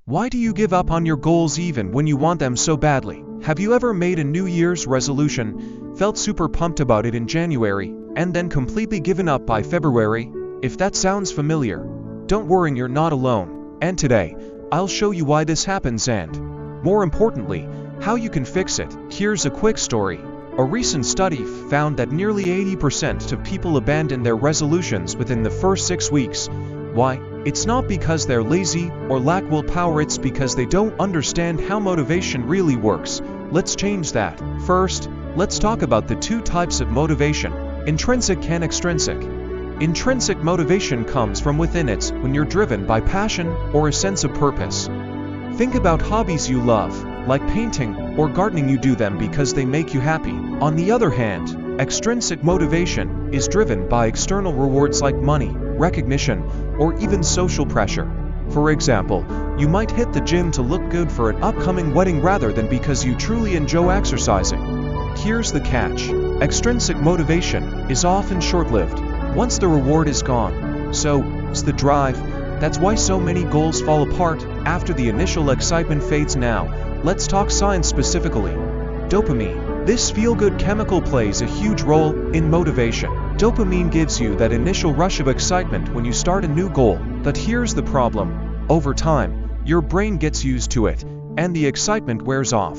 Why do you give up on your goals even when you want them so badly? Have you ever made a New Year's resolution, felt super pumped about it in January, and then completely given up by February? If that sounds familiar, don't worry, you're not alone. And today, I'll show you why this happens and, more importantly, how you can fix it. Here's a quick story. A recent study found that nearly 80% of people abandon their resolutions within the first 6 weeks. Why? It's not because they're lazy or lack willpower, it's because they don't understand how motivation really works. Let's change that. First, let's talk about the two types of motivation, intrinsic and extrinsic. Intrinsic motivation comes from within. It's when you're driven by passion or a sense of purpose. Think about hobbies you love, like painting or gardening. You do them because they make you happy. On the other hand, extrinsic motivation is driven by external rewards like money, recognition, or even social pressure. For example, you might hit the gym to look good for an upcoming wedding rather than because you truly enjoy exercising. Here's the catch. Extrinsic motivation is often short-lived. Once the reward is gone, so is the drive. That's why so many goals fall apart after the initial excitement fades. Now, let's talk science specifically. Dopamine. This feel-good chemical plays a huge role in motivation. Dopamine gives you that initial rush of excitement when you start a new goal. But here's the problem. Over time, your brain gets used to it, and the excitement wears off.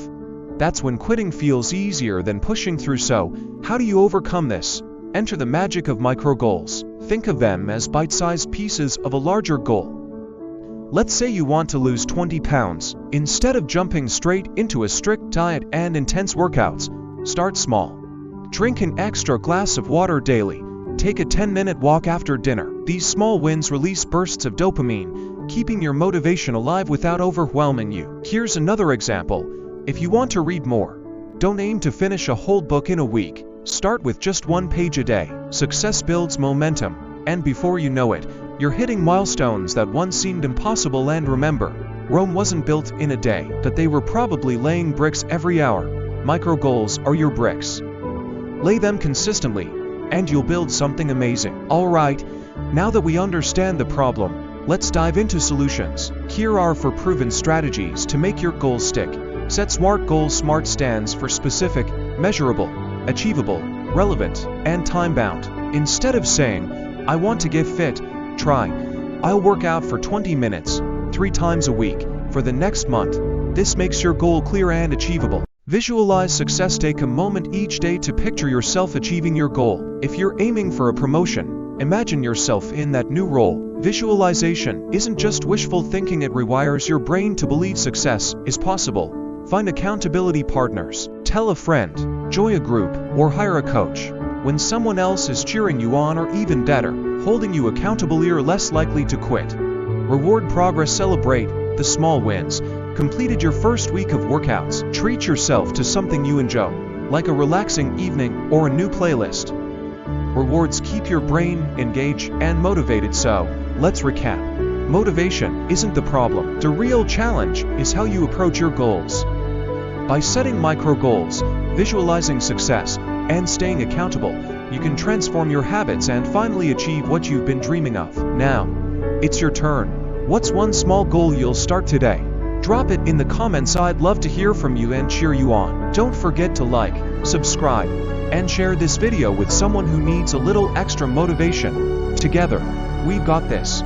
That's when quitting feels easier than pushing through. So, how do you overcome this? Enter the magic of micro goals. Think of them as bite-sized pieces of a larger goal. Let's say you want to lose 20 pounds. Instead of jumping straight into a strict diet and intense workouts, start small. Drink an extra glass of water daily. Take a 10-minute walk after dinner. These small wins release bursts of dopamine, keeping your motivation alive without overwhelming you. Here's another example. If you want to read more, don't aim to finish a whole book in a week. Start with just 1 page a day. Success builds momentum, and before you know it, you're hitting milestones that once seemed impossible. And remember, Rome wasn't built in a day, but they were probably laying bricks every hour. Micro goals are your bricks. Lay them consistently, and you'll build something amazing. Alright, now that we understand the problem, let's dive into solutions. Here are 4 proven strategies to make your goals stick. Set SMART goals. SMART stands for specific, measurable, achievable, relevant, and time-bound. Instead of saying, I want to get fit, try, I'll work out for 20 minutes, 3 times a week, for the next month. This makes your goal clear and achievable. Visualize success. Take a moment each day to picture yourself achieving your goal. If you're aiming for a promotion, imagine yourself in that new role. Visualization isn't just wishful thinking, it rewires your brain to believe success is possible. Find accountability partners, tell a friend, join a group, or hire a coach. When someone else is cheering you on, or even better, holding you accountable, you're less likely to quit. Reward progress. Celebrate the small wins. Completed your first week of workouts. Treat yourself to something you enjoy, like a relaxing evening or a new playlist. Rewards keep your brain engaged and motivated. So, let's recap. Motivation isn't the problem. The real challenge is how you approach your goals. By setting micro goals, visualizing success, and staying accountable, you can transform your habits and finally achieve what you've been dreaming of. Now, it's your turn. What's one small goal you'll start today? Drop it in the comments. I'd love to hear from you and cheer you on. Don't forget to like, subscribe, and share this video with someone who needs a little extra motivation. Together, we've got this.